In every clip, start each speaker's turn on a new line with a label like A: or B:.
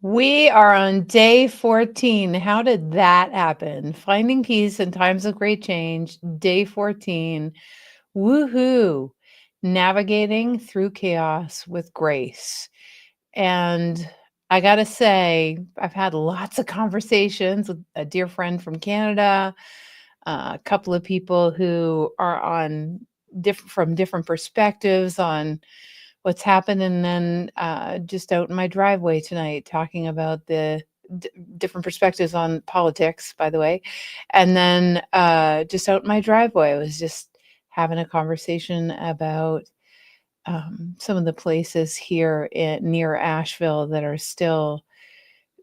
A: We are on day 14. How did that happen? Finding peace in times of great change, day 14. Woohoo! Navigating through chaos with grace. And I got to say, I've had lots of conversations with a dear friend from Canada, a couple of people who are on from different perspectives on what's happened, and then just out in my driveway tonight talking about the different perspectives on politics, by the way. And then just out in my driveway, I was just having a conversation about some of the places here near Asheville that are still,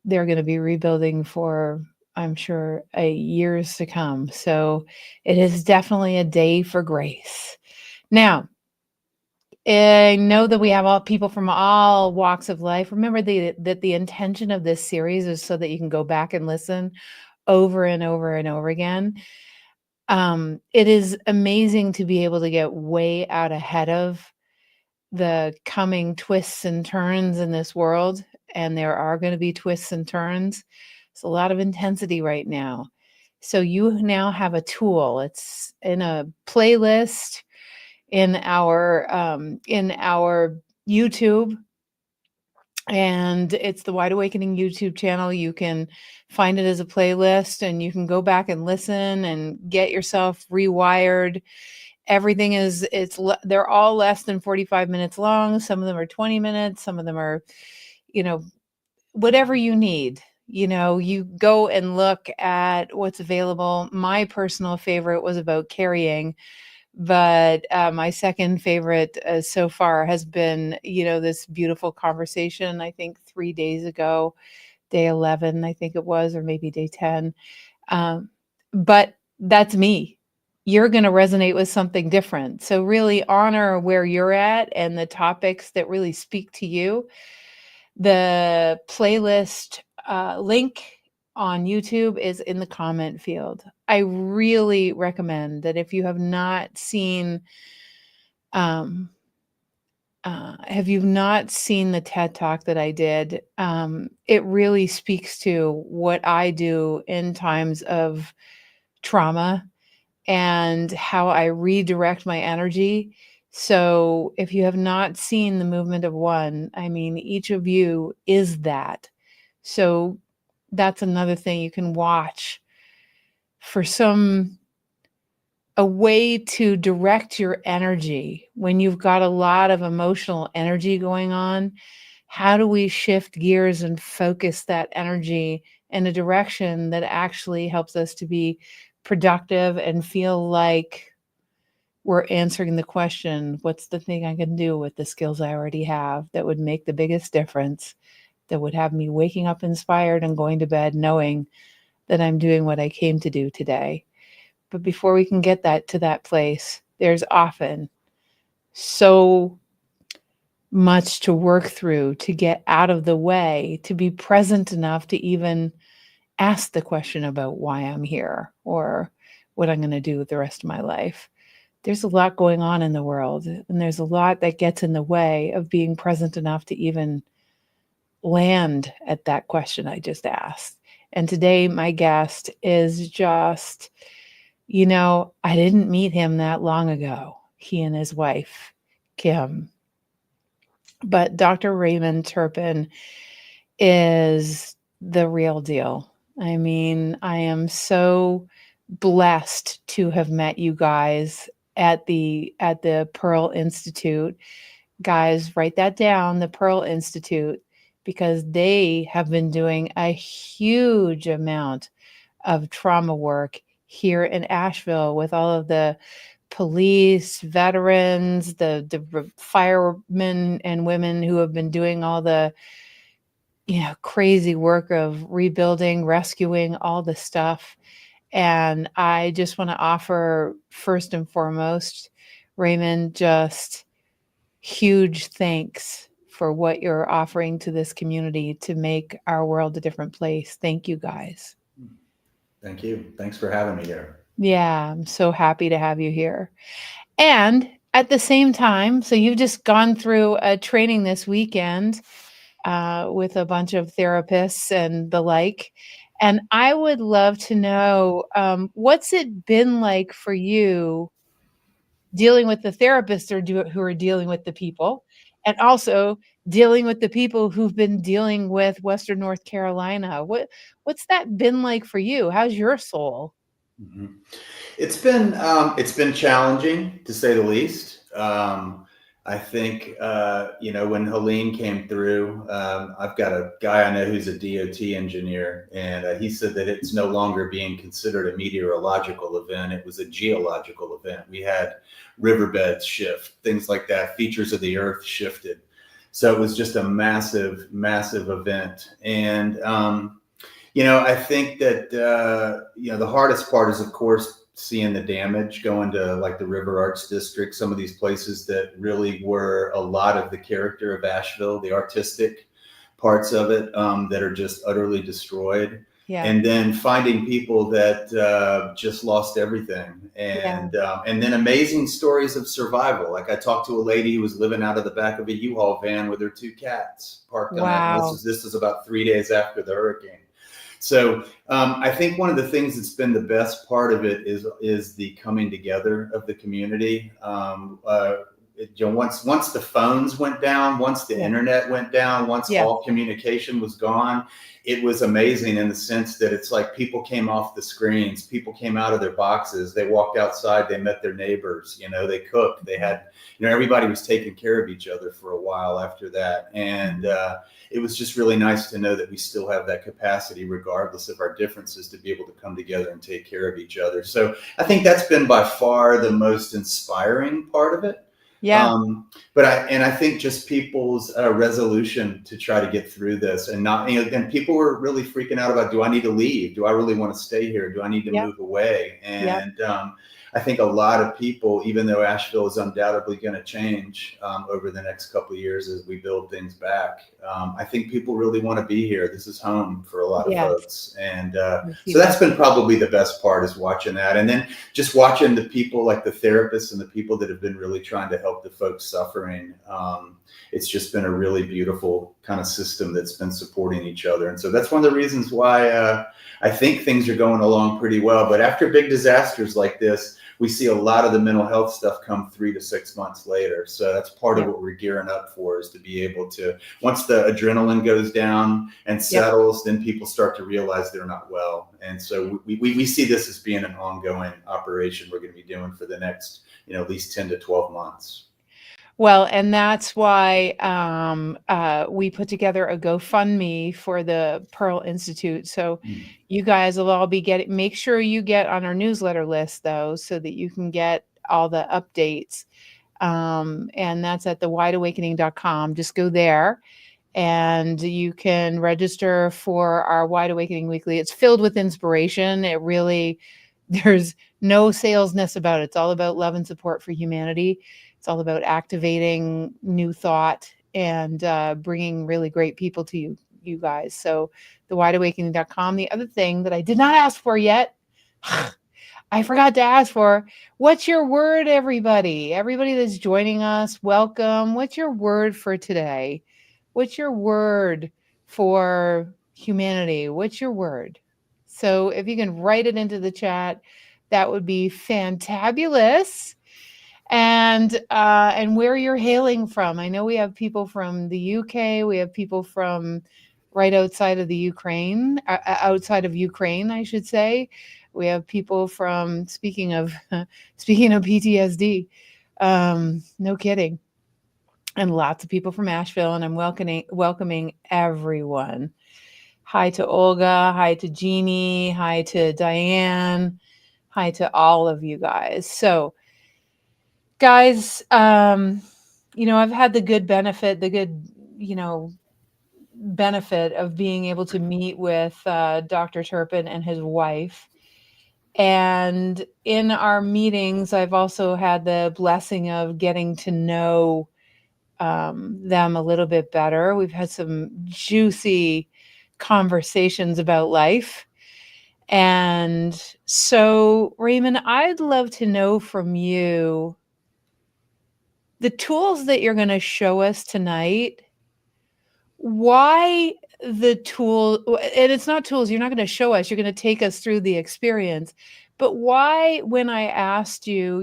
A: they're going to be rebuilding for, I'm sure, years to come. So it is definitely a day for grace. Now, I know that we have all people from all walks of life. Remember that the intention of this series is so that you can go back and listen over and over and over again. It is amazing to be able to get way out ahead of the coming twists and turns in this world. And there are going to be twists and turns. It's a lot of intensity right now. So you now have a tool. It's in a playlist in our YouTube, and it's the Wide Awakening YouTube channel. You can find it as a playlist, and you can go back and listen and get yourself rewired. Everything they're all less than 45 minutes long. Some of them are 20 minutes. Some of them are, whatever you need. You go and look at what's available. My personal favorite was about carrying. But my second favorite so far has been, this beautiful conversation, I think 3 days ago, day 11, I think it was, or maybe day 10. But that's me. You're going to resonate with something different. So really honor where you're at and the topics that really speak to you. The playlist link on YouTube is in the comment field. I really recommend that if you have not seen the TED Talk that I did, it really speaks to what I do in times of trauma and how I redirect my energy. So if you have not seen the movement of one, I mean, each of you is that. So that's another thing you can watch for a way to direct your energy when you've got a lot of emotional energy going on. How do we shift gears and focus that energy in a direction that actually helps us to be productive and feel like we're answering the question, what's the thing I can do with the skills I already have that would make the biggest difference, that would have me waking up inspired and going to bed knowing that I'm doing what I came to do today. But before we can get to that place, there's often so much to work through to get out of the way, to be present enough to even ask the question about why I'm here or what I'm going to do with the rest of my life. There's a lot going on in the world, and there's a lot that gets in the way of being present enough to even land at that question I just asked. And today, my guest is just, I didn't meet him that long ago, he and his wife, Kim. But Dr. Raymond Turpin is the real deal. I mean, I am so blessed to have met you guys at the Pearl Institute. Guys, write that down, the Pearl Institute, because they have been doing a huge amount of trauma work here in Asheville with all of the police, veterans, the firemen and women who have been doing all the crazy work of rebuilding, rescuing, all the stuff. And I just want to offer, first and foremost, Raymond, just huge thanks for what you're offering to this community to make our world a different place. Thank you, guys.
B: Thank you. Thanks for having me here.
A: Yeah, I'm so happy to have you here. And at the same time, so you've just gone through a training this weekend, with a bunch of therapists and the like. And I would love to know, what's it been like for you dealing with the therapists who are dealing with the people, and also dealing with the people who've been dealing with Western North Carolina. What's that been like for you? How's your soul?
B: Mhm. It's been challenging to say the least. I think when Helene came through, I've got a guy I know who's a DOT engineer, and he said that it's no longer being considered a meteorological event; it was a geological event. We had riverbeds shift, things like that. Features of the earth shifted, so it was just a massive, massive event, and I think that the hardest part is, of course, seeing the damage going to like the River Arts District, some of these places that really were a lot of the character of Asheville, the artistic parts of it that are just utterly destroyed.
A: Yeah,
B: And then finding people that just lost everything,
A: yeah.
B: and then amazing stories of survival. Like I talked to a lady who was living out of the back of a U-Haul van with her two cats parked on it. And
A: Wow.
B: this is about 3 days after the hurricane. So I think one of the things that's been the best part of it is the coming together of the community. Once the phones went down, once the
A: Yeah,
B: internet went down, once
A: yeah.
B: all communication was gone, it was amazing in the sense that it's like people came off the screens, people came out of their boxes, they walked outside, they met their neighbors, they cooked, they had, everybody was taking care of each other for a while after that. And it was just really nice to know that we still have that capacity, regardless of our differences, to be able to come together and take care of each other. So I think that's been by far the most inspiring part of it.
A: Yeah,
B: I think just people's resolution to try to get through this, and not, and people were really freaking out about, do I need to leave? Do I really want to stay here? Do I need to
A: yep,
B: move away?
A: yep.
B: And I think a lot of people, even though Asheville is undoubtedly going to change over the next couple of years as we build things back, I think people really want to be here. This is home for a lot of
A: Yes,
B: folks. And
A: yes,
B: so
A: people.
B: that's been probably the best part, is watching that. And then just watching the people, like the therapists and the people that have been really trying to help the folks suffering. It's just been a really beautiful kind of system that's been supporting each other. And so that's one of the reasons why I think things are going along pretty well. But after big disasters like this, we see a lot of the mental health stuff come 3 to 6 months later. So that's part of
A: Yep,
B: what we're gearing up for, is to be able to, once the adrenaline goes down and
A: yep.
B: settles, then people start to realize they're not well. And so we see this as being an ongoing operation we're going to be doing for the next, at least 10 to 12 months.
A: Well, and that's why we put together a GoFundMe for the Pearl Institute. So
B: Mm.
A: you guys will all be getting, make sure you get on our newsletter list though, so that you can get all the updates. And that's at thewideawakening.com. Just go there and you can register for our Wide Awakening Weekly. It's filled with inspiration. It really, there's no salesness about it. It's all about love and support for humanity. It's all about activating new thought and bringing really great people to you guys. So thewideawakening.com. The other thing that I did not ask for yet, I forgot to ask for, what's your word, everybody? Everybody that's joining us, welcome. What's your word for today? What's your word for humanity? What's your word? So if you can write it into the chat, that would be fantabulous. And where you're hailing from. I know we have people from the UK. We have people from right outside of the Ukraine, outside of Ukraine, I should say. We have people from, speaking of speaking of PTSD, no kidding, and lots of people from Asheville. And I'm welcoming everyone. Hi to Olga. Hi to Jeannie. Hi to Diane. Hi to all of you guys. So guys, I've had the good, benefit of being able to meet with Dr. Turpin and his wife. And in our meetings, I've also had the blessing of getting to know them a little bit better. We've had some juicy conversations about life. And so, Raymond, I'd love to know from you, the tools that you're going to show us tonight, why the tool, and it's not tools, you're not going to show us, you're going to take us through the experience. But why, when I asked you,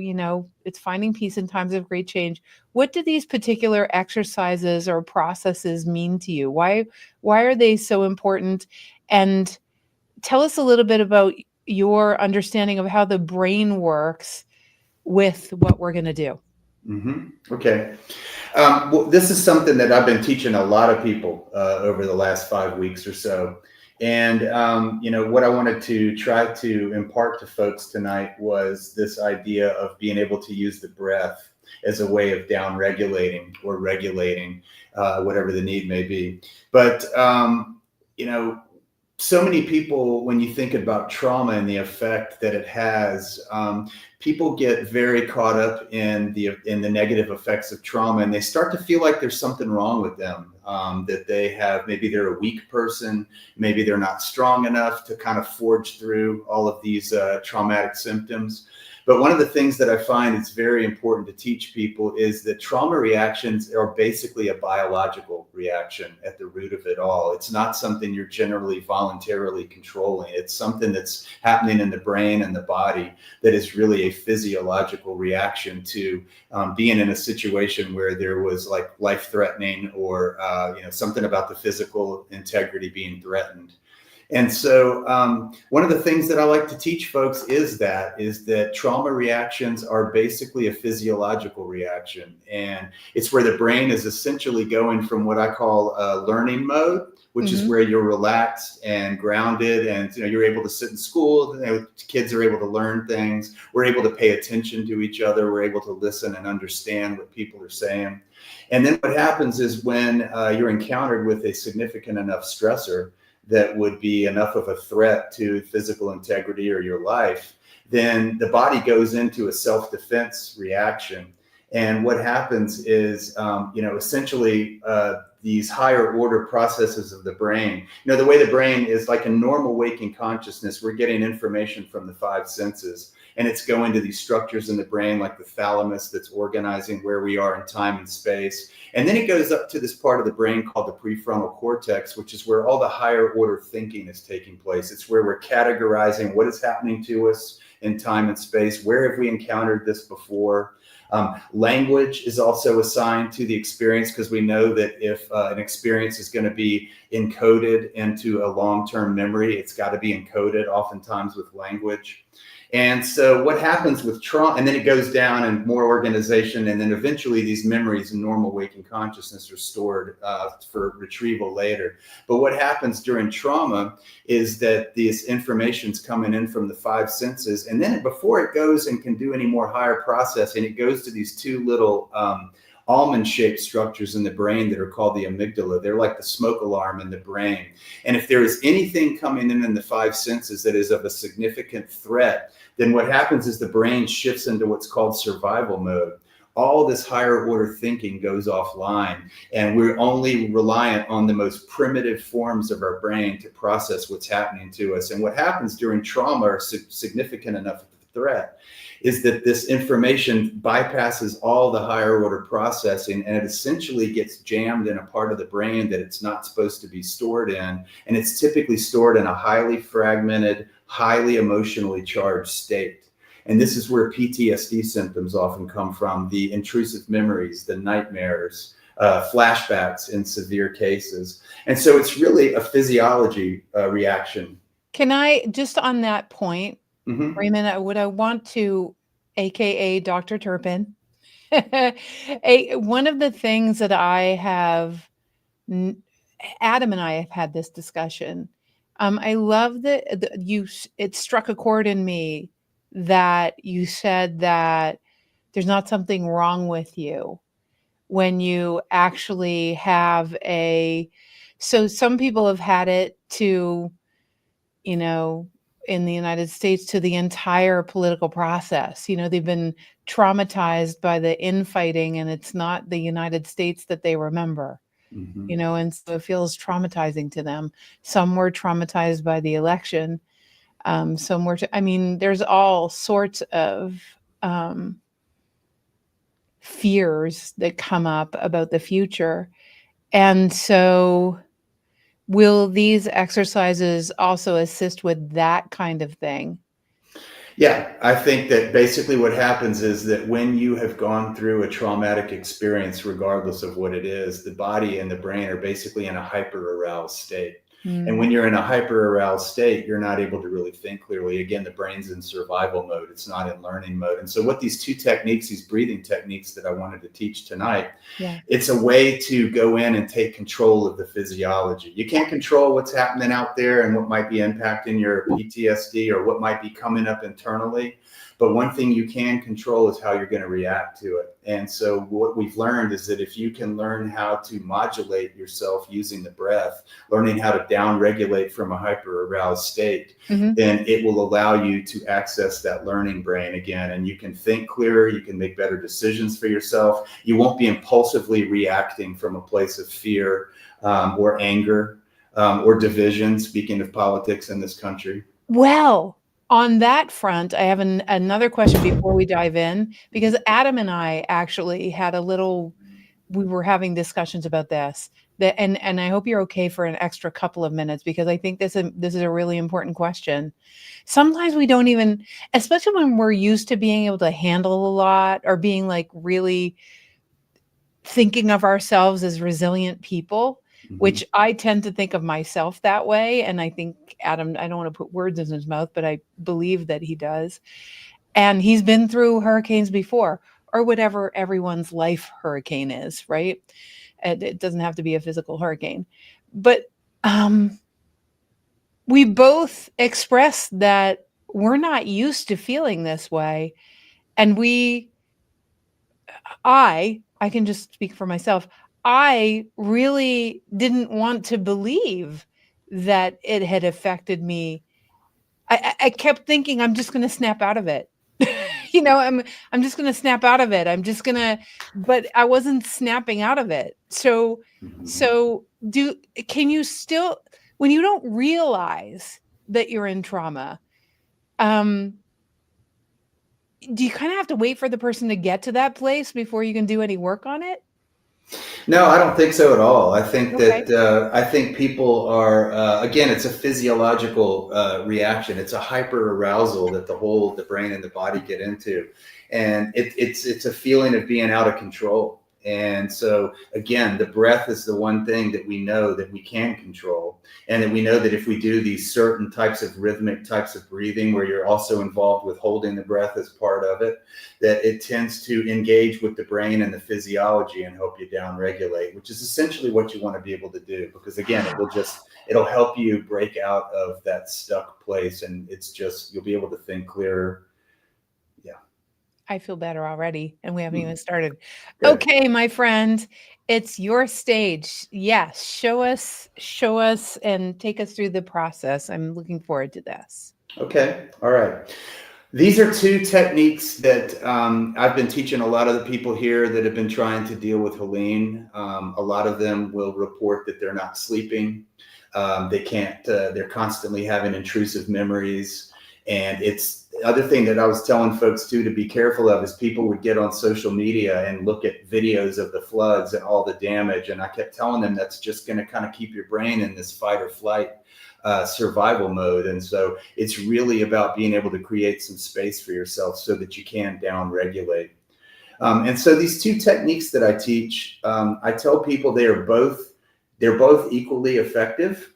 A: it's finding peace in times of great change, what do these particular exercises or processes mean to you? Why are they so important? And tell us a little bit about your understanding of how the brain works with what we're going to do.
B: Okay. Well, this is something that I've been teaching a lot of people over the last 5 weeks or so. And, what I wanted to try to impart to folks tonight was this idea of being able to use the breath as a way of down regulating or regulating whatever the need may be. But, so many people, when you think about trauma and the effect that it has, people get very caught up in the negative effects of trauma, and they start to feel like there's something wrong with them, that they have, maybe they're a weak person, maybe they're not strong enough to kind of forge through all of these traumatic symptoms. But one of the things that I find is very important to teach people is that trauma reactions are basically a biological reaction at the root of it all. It's not something you're generally voluntarily controlling. It's something that's happening in the brain and the body that is really a physiological reaction to being in a situation where there was like life-threatening or something about the physical integrity being threatened. And so one of the things that I like to teach folks is that trauma reactions are basically a physiological reaction. And it's where the brain is essentially going from what I call learning mode, which is where you're relaxed and grounded, and you're able to sit in school. Kids are able to learn things. We're able to pay attention to each other. We're able to listen and understand what people are saying. And then what happens is when you're encountered with a significant enough stressor that would be enough of a threat to physical integrity or your life, then the body goes into a self-defense reaction. And what happens is, essentially these higher order processes of the brain, the way the brain is like a normal waking consciousness, we're getting information from the five senses, and it's going to these structures in the brain like the thalamus that's organizing where we are in time and space. And then it goes up to this part of the brain called the prefrontal cortex, which is where all the higher order thinking is taking place. It's where we're categorizing what is happening to us in time and space. Where have we encountered this before? Language is also assigned to the experience, because we know that if an experience is going to be encoded into a long-term memory, it's got to be encoded oftentimes with language. And so what happens with trauma, and then it goes down and more organization, and then eventually these memories in normal waking consciousness are stored for retrieval later. But what happens during trauma is that this information's coming in from the five senses, and then before it goes and can do any more higher processing, it goes to these two little almond-shaped structures in the brain that are called the amygdala. They're like the smoke alarm in the brain. And if there is anything coming in the five senses that is of a significant threat, then what happens is the brain shifts into what's called survival mode. All this higher order thinking goes offline, and we're only reliant on the most primitive forms of our brain to process what's happening to us. And what happens during trauma, or significant enough threat, is that this information bypasses all the higher order processing, and it essentially gets jammed in a part of the brain that it's not supposed to be stored in. And it's typically stored in a highly fragmented, highly emotionally charged state. And this is where PTSD symptoms often come from, the intrusive memories, the nightmares, flashbacks in severe cases. And so it's really a physiology reaction.
A: Can I, just on that point, Raymond, what I want to, AKA Dr. Turpin, one of the things that I have, Adam and I have had this discussion. I love that it struck a chord in me that you said that there's not something wrong with you when you actually have so some people have had it to, in the United States, to the entire political process. They've been traumatized by the infighting, and it's not the United States that they remember. And so it feels traumatizing to them. Some were traumatized by the election. Some were, there's all sorts of fears that come up about the future. And so, will these exercises also assist with that kind of thing?
B: Yeah, I think that basically what happens is that when you have gone through a traumatic experience, regardless of what it is, the body and the brain are basically in a hyper aroused state. And
A: Mm,
B: when you're in a hyper aroused state, you're not able to really think clearly. Again, the brain's in survival mode, it's not in learning mode. And so, what these two techniques, these breathing techniques that I wanted to teach tonight,
A: yeah.
B: it's a way to go in and take control of the physiology. You can't control what's happening out there and what might be impacting your PTSD or what might be coming up internally. But one thing you can control is how you're going to react to it. And so what we've learned is that if you can learn how to modulate yourself using the breath, learning how to down regulate from a hyper aroused state,
A: Hmm.
B: then it will allow you to access that learning brain again. And you can think clearer, you can make better decisions for yourself. You won't be impulsively reacting from a place of fear or anger or division, speaking of politics in this country.
A: Well, on that front, I have another question before we dive in, because Adam and I actually had a little, we were having discussions about this. That, and I hope you're okay for an extra couple of minutes, because I think this is a really important question. Sometimes we don't even, especially when we're used to being able to handle a lot, or being like really thinking of ourselves as resilient people,
B: Mm-hmm.
A: which I tend to think of myself that way. And I think Adam, I don't want to put words in his mouth, but I believe that he does. And he's been through hurricanes before, or whatever everyone's life hurricane is, right? And it doesn't have to be a physical hurricane. But um, we both express that we're not used to feeling this way. And I can just speak for myself. I really didn't want to believe that it had affected me. I kept thinking I'm just gonna snap out of it. You know, I'm just gonna snap out of it. I'm just gonna, but I wasn't snapping out of it. So
B: Mm-hmm.
A: so do can you still, when you don't realize that you're in trauma, um, do you kinda have to wait for the person to get to that place before you can do any work on it?
B: No, I don't think so at all. I think
A: Okay.
B: that I think people are again, it's a physiological reaction. It's a hyper arousal that the brain and the body get into, and it's a feeling of being out of control. And so again, the breath is the one thing that we know that we can control, and that we know that if we do these certain types of rhythmic types of breathing, where you're also involved with holding the breath as part of it, that it tends to engage with the brain and the physiology and help you down regulate, which is essentially what you want to be able to do. Because again, it'll help you break out of that stuck place, and it's just, you'll be able to think clearer. Yeah.
A: I feel better already, and we haven't
B: Hmm.
A: even started.
B: Good.
A: Okay, my friend, it's your stage. Yes, show us, and take us through the process. I'm looking forward to this.
B: Okay. All right. These are two techniques that I've been teaching a lot of the people here that have been trying to deal with Helene. A lot of them will report that they're not sleeping. They can't, they're constantly having intrusive memories. And it's the other thing that I was telling folks too, to be careful of, is people would get on social media and look at videos of the floods and all the damage. And I kept telling them that's just going to kind of keep your brain in this fight or flight survival mode. And so it's really about being able to create some space for yourself so that you can down regulate. And so these two techniques that I teach, I tell people they're both equally effective.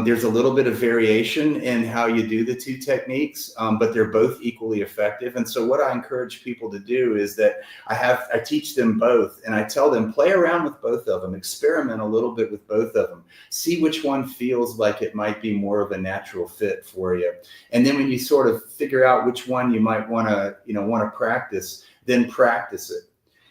B: There's a little bit of variation in how you do the two techniques, but they're both equally effective. And so what I encourage people to do is that I teach them both, and I tell them, play around with both of them, experiment a little bit with both of them, see which one feels like it might be more of a natural fit for you. And then when you sort of figure out which one you might want to practice, then practice it.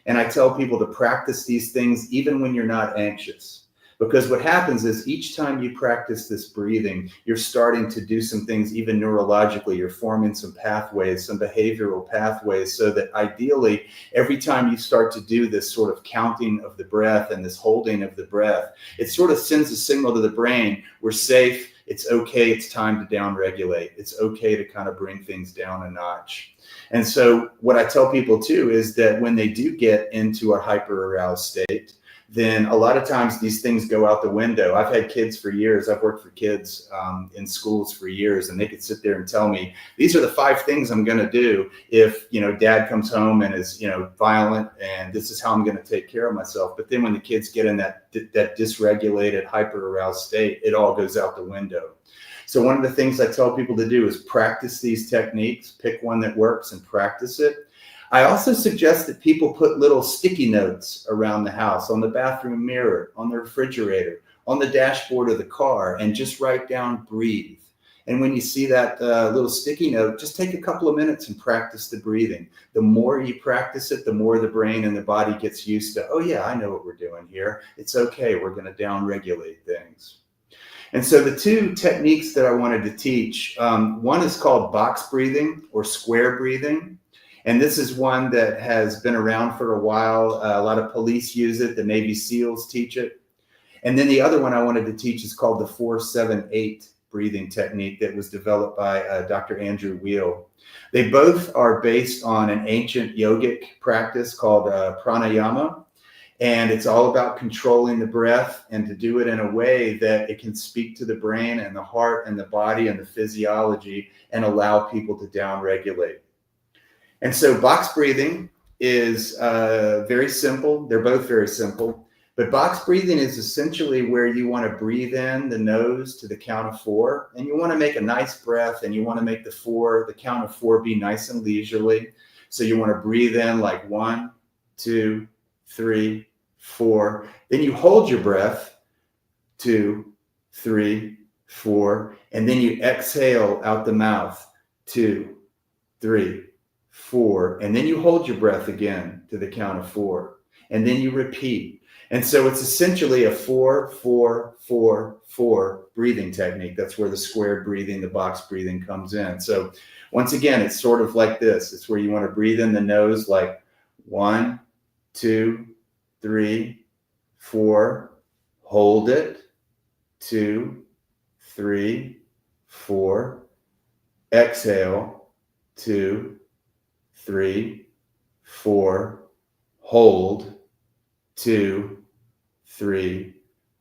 B: And I tell people to practice these things even when you're not anxious. Because what happens is each time you practice this breathing, you're starting to do some things even neurologically. You're forming some pathways, some behavioral pathways, so that ideally, every time you start to do this sort of counting of the breath and this holding of the breath, it sort of sends a signal to the brain, we're safe, it's okay, it's time to down regulate. It's okay to kind of bring things down a notch. And so what I tell people too is that when they do get into a hyper aroused state, then a lot of times these things go out the window. I've had kids for years. I've worked for kids in schools for years, and they could sit there and tell me, these are the 5 things I'm going to do if, dad comes home and is, violent, and this is how I'm going to take care of myself. But then when the kids get in that dysregulated, hyper aroused state, it all goes out the window. So one of the things I tell people to do is practice these techniques, pick one that works and practice it. I also suggest that people put little sticky notes around the house, on the bathroom mirror, on the refrigerator, on the dashboard of the car, and just write down breathe. And when you see that little sticky note, just take a couple of minutes and practice the breathing. The more you practice it, the more the brain and the body gets used to, oh yeah, I know what we're doing here. It's okay, we're going to down-regulate things. And so the 2 techniques that I wanted to teach, one is called box breathing or square breathing. And this is one that has been around for a while. A lot of police use it. The Navy SEALs teach it. And then the other one I wanted to teach is called the 4-7-8 breathing technique that was developed by Dr. Andrew Weil. They both are based on an ancient yogic practice called pranayama. And it's all about controlling the breath, and to do it in a way that it can speak to the brain and the heart and the body and the physiology and allow people to down-regulate. And so box breathing is very simple. They're both very simple. But box breathing is essentially where you want to breathe in the nose to the count of 4. And you want to make a nice breath, and you want to make the count of 4 be nice and leisurely. So you want to breathe in like 1, 2, 3, 4. Then you hold your breath, 2, 3, 4. And then you exhale out the mouth, 2, 3, 4, and then you hold your breath again to the count of 4, and then you repeat. And so it's essentially a 4-4-4-4 breathing technique. That's where the square breathing, the box breathing comes in. So once again, it's sort of like this. It's where you want to breathe in the nose like 1, 2, 3, 4, hold it, 2, 3, 4, exhale, 2, 3, 4, hold, 2, 3,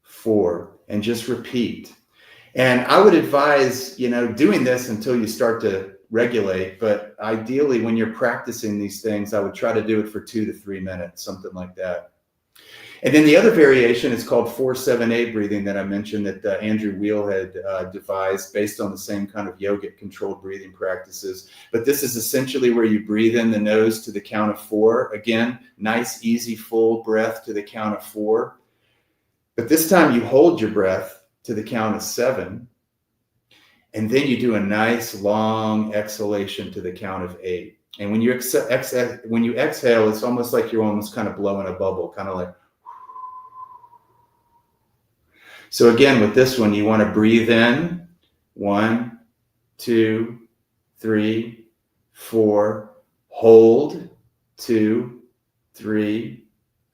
B: 4, and just repeat. And I would advise, doing this until you start to regulate. But ideally, when you're practicing these things, I would try to do it for 2 to 3 minutes, something like that. And then the other variation is called 4-7-8 breathing that I mentioned that Andrew Weil had devised based on the same kind of yogic controlled breathing practices. But this is essentially where you breathe in the nose to the count of 4. Again, nice, easy, full breath to the count of 4. But this time you hold your breath to the count of 7. And then you do a nice, long exhalation to the count of 8. And when you exhale, it's almost like you're almost kind of blowing a bubble, kind of like. So again, with this one, you want to breathe in 1, 2, 3, 4, hold 2, 3,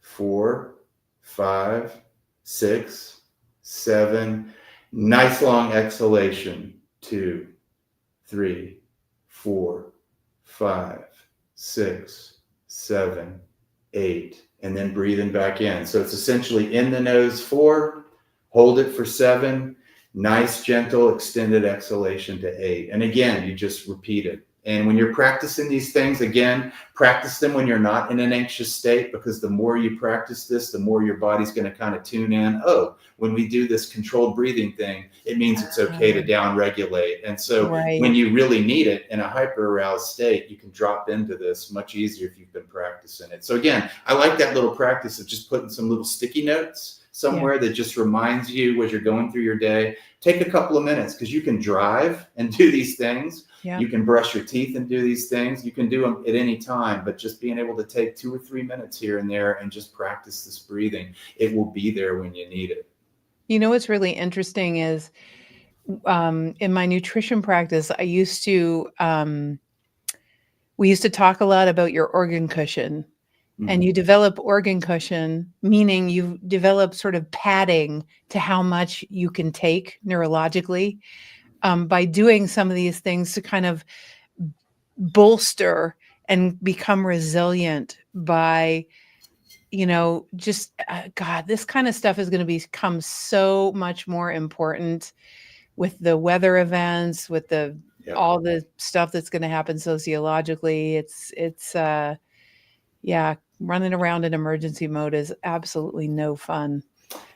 B: 4, 5, 6, 7. Nice long exhalation. 2, 3, 4, 5, 6, 7, 8, and then breathing back in. So it's essentially in the nose 4. Hold it for 7, nice, gentle, extended exhalation to 8. And again, you just repeat it. And when you're practicing these things, again, practice them when you're not in an anxious state, because the more you practice this, the more your body's going to kind of tune in. Oh, when we do this controlled breathing thing, it means it's okay to down-regulate. And so when you really need it in a hyper-aroused state, you can drop into this much easier if you've been practicing it. So again, I like that little practice of just putting some little sticky notes somewhere that just reminds you as you're going through your day. Take a couple of minutes, because you can drive and do these things. Yeah. You can brush your teeth and do these things. You can do them at any time, but just being able to take 2 or 3 minutes here and there and just practice this breathing, it will be there when you need it.
A: What's really interesting is in my nutrition practice, we used to talk a lot about your organ cushion. And you develop organ cushion, meaning you develop sort of padding to how much you can take neurologically by doing some of these things to kind of bolster and become resilient by just God, this kind of stuff is going to become so much more important with the weather events, with the
B: Yep.
A: all the stuff that's going to happen sociologically. It's yeah, running around in emergency mode is absolutely no fun.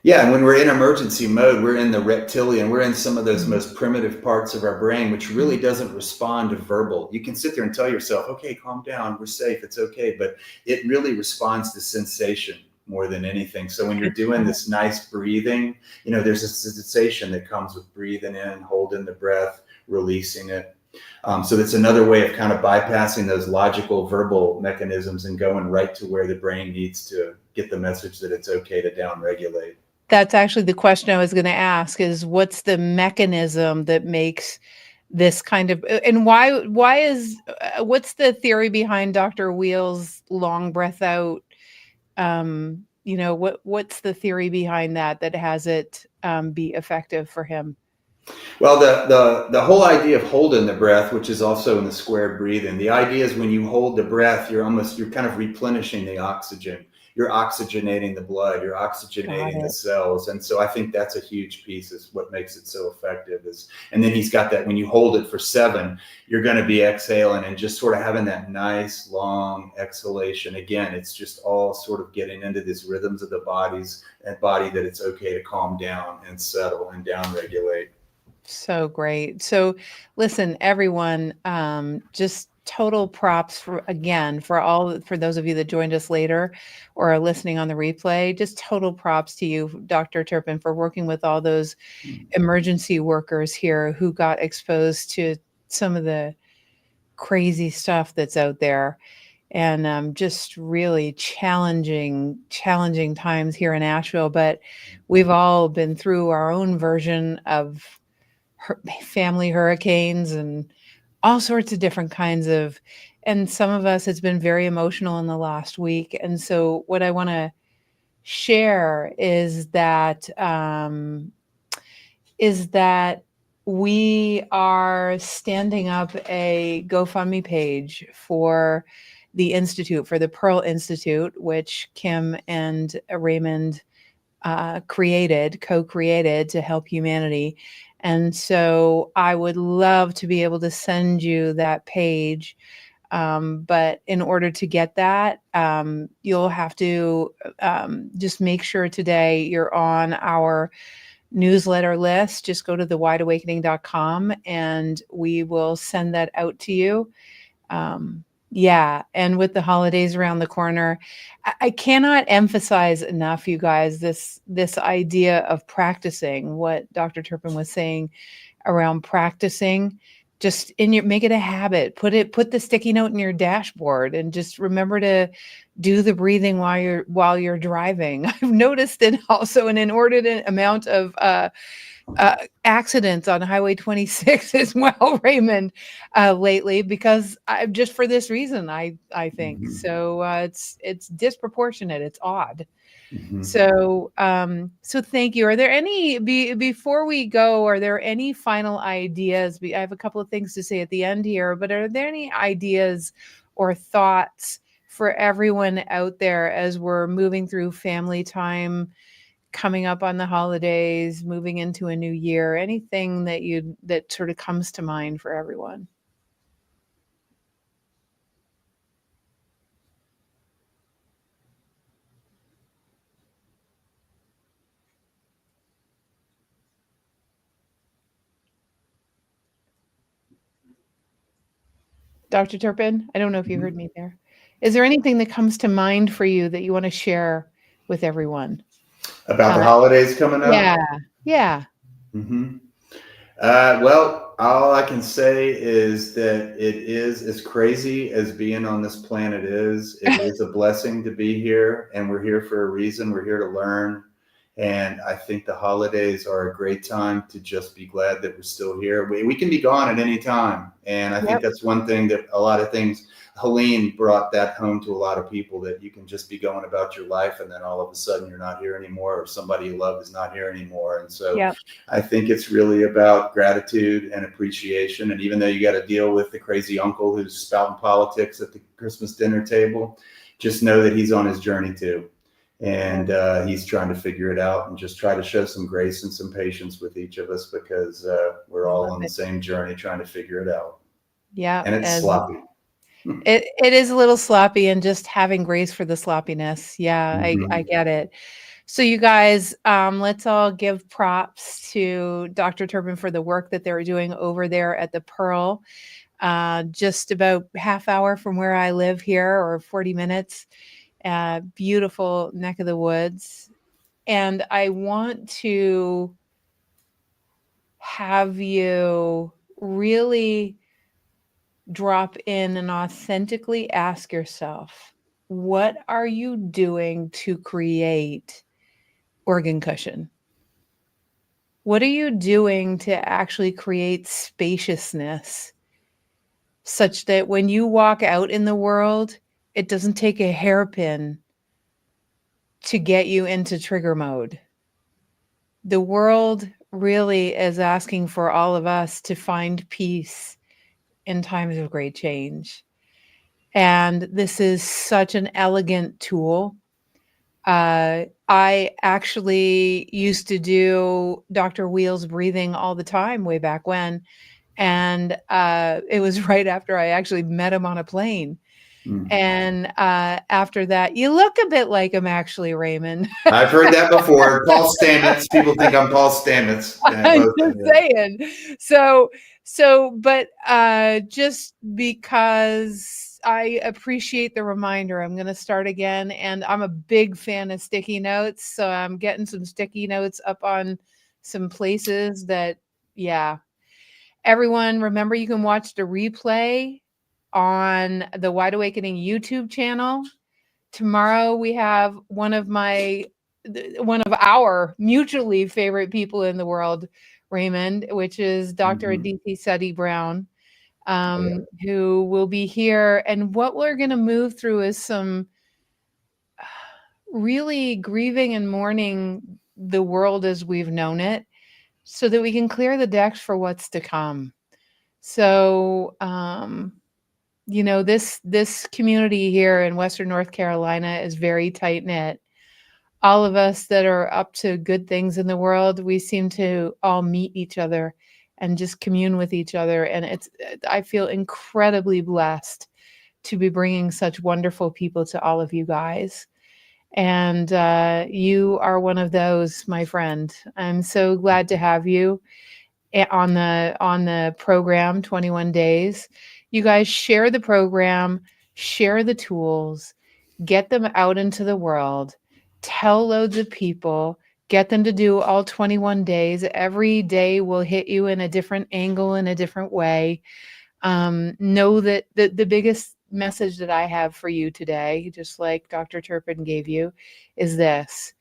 B: Yeah, and when we're in emergency mode, we're in the reptilian. We're in some of those
A: Mhm.
B: most primitive parts of our brain, which really
A: Mhm.
B: doesn't respond to verbal. You can sit there and tell yourself, okay, calm down, we're safe, it's okay. But it really responds to sensation more than anything. So when you're
A: It
B: doing
A: does.
B: this nice breathing, there's a sensation that comes with breathing in, holding the breath, releasing it. So that's another way of kind of bypassing those logical verbal mechanisms and going right to where the brain needs to get the message that it's okay to downregulate.
A: That's actually the question I was gonna ask is what's the mechanism that makes this kind of and why is what's the theory behind Dr. Wheel's long breath out? What's the theory behind that that has it, be effective for him?
B: Well, the whole idea of holding the breath, which is also in the square breathing, the idea is when you hold the breath, you're kind of replenishing the oxygen. You're oxygenating the blood. You're
A: Got
B: oxygenating the
A: it.
B: cells, and so I think that's a huge piece. Is what makes it so effective. And then he's got that when you hold it for 7, you're going to be exhaling and just sort of having that nice long exhalation. Again, it's just all sort of getting into these rhythms of the body that it's okay to calm down and settle and down regulate.
A: So great. So listen, everyone, just total props for those of you that joined us later or are listening on the replay. Just total props to you, Dr. Turpin, for working with all those emergency workers here who got exposed to some of the crazy stuff that's out there. And just really challenging times here in Asheville. But we've all been through our own version of family hurricanes and all sorts of different kinds of and some of us it's been very emotional in the last week. And so what I want to share is that we are standing up a GoFundMe page for the Institute, for the Pearl Institute, which Kim and Raymond co-created to help humanity. And so I would love to be able to send you that page. But in order to get that, you'll have to just make sure today you're on our newsletter list. Just go to thewideawakening.com and we will send that out to you. Yeah, and with the holidays around the corner, I cannot emphasize enough, you guys, this idea of practicing what Dr. Turpin was saying around practicing. Just make it a habit. Put the sticky note in your dashboard and just remember to do the breathing while you're driving. I've noticed it also an inordinate amount of accidents on Highway 26 as well, Raymond, lately because just for this reason, I think
B: Mm-hmm.
A: so. It's disproportionate. It's odd.
B: Mm-hmm.
A: So thank you. Are there before we go? Are there any final ideas? I have a couple of things to say at the end here, but are there any ideas or thoughts for everyone out there as we're moving through family time? Coming up on the holidays, moving into a new year, anything that sort of comes to mind for everyone? Dr. Turpin, I don't know if you heard
B: Mm-hmm.
A: me there. Is there anything that comes to mind for you that you want to share with everyone?
B: About the
A: Uh,
B: holidays coming
A: yeah,
B: up.
A: yeah.
B: Mm-hmm. Well, all I can say is that it is as crazy as being on this planet is. It is a blessing to be here, and we're here for a reason. We're here to learn. And I think the holidays are a great time to just be glad that we're still here. We can be gone at any time. And I think
A: Yep.
B: that's one thing that a lot of things, Helene brought that home to a lot of people that you can just be going about your life and then all of a sudden you're not here anymore or somebody you love is not here anymore. And so
A: Yep.
B: I think it's really about gratitude and appreciation. And even though you got to deal with the crazy uncle who's spouting politics at the Christmas dinner table, just know that he's on his journey too. and he's trying to figure it out and just try to show some grace and some patience with each of us, because we're
A: I
B: all
A: love
B: on the
A: it.
B: same journey trying to figure it out,
A: Yeah,
B: and it's
A: and
B: sloppy.
A: it is a little sloppy, and just having grace for the sloppiness. Yeah, I
B: Mhm.
A: get it. So you guys, let's all give props to Dr. Turpin for the work that they're doing over there at the Pearl. Just about half hour from where I live here, or 40 minutes. Beautiful neck of the woods. And I want to have you really drop in and authentically ask yourself, what are you doing to create organ cushion? What are you doing to actually create spaciousness such that when you walk out in the world, it doesn't take a hairpin to get you into trigger mode? The world really is asking for all of us to find peace in times of great change. And this is such an elegant tool. I actually used to do Dr. Wheel's breathing all the time way back when. And it was right after I actually met him on a plane.
B: Mm.
A: And after that, you look a bit like him, actually, Raymond.
B: I've heard that before. Paul Stamets. People think I'm Paul Stamets. Yeah,
A: I'm
B: both.
A: just
B: Yeah.
A: saying. But just because I appreciate the reminder, I'm going to start again. And I'm a big fan of sticky notes. So I'm getting some sticky notes up on some places that, yeah. Everyone, remember you can watch the replay on the Wide Awakening YouTube channel. Tomorrow we have one of our mutually favorite people in the world, Raymond, which is Dr.
B: Mhm.
A: Aditi Seti Brown,
B: Yeah.
A: who will be here. And what we're going to move through is some really grieving and mourning the world as we've known it, so that we can clear the decks for what's to come. So, this community here in Western North Carolina is very tight knit. All of us that are up to good things in the world, we seem to all meet each other and just commune with each other. And I feel incredibly blessed to be bringing such wonderful people to all of you guys. And you are one of those, my friend. I'm so glad to have you on the program, 21 days. You guys share the program, share the tools, get them out into the world, tell loads of people, get them to do all 21 days. Every day will hit you in a different angle, in a different way. Know that the biggest message that I have for you today, just like Dr. Turpin gave you, is this: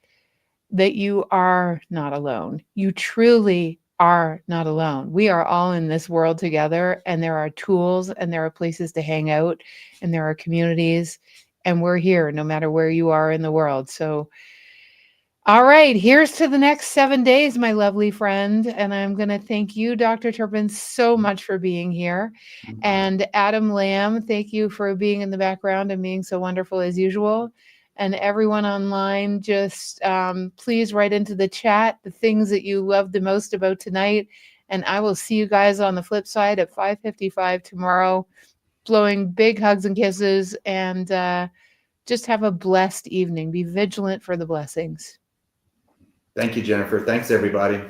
A: that you are not alone. You truly are not alone. We are all in this world together, and there are tools, and there are places to hang out, and there are communities, and we're here no matter where you are in the world. So, all right, here's to the next 7 days, my lovely friend. And I'm going to thank you, Dr. Turpin, so much for being here. And Adam Lamb, thank you for being in the background and being so wonderful as usual. And everyone online, just please write into the chat the things that you love the most about tonight. And I will see you guys on the flip side at 5:55 tomorrow. Blowing big hugs and kisses, and just have a blessed evening. Be vigilant for the blessings.
B: Thank you, Jennifer. Thanks, everybody.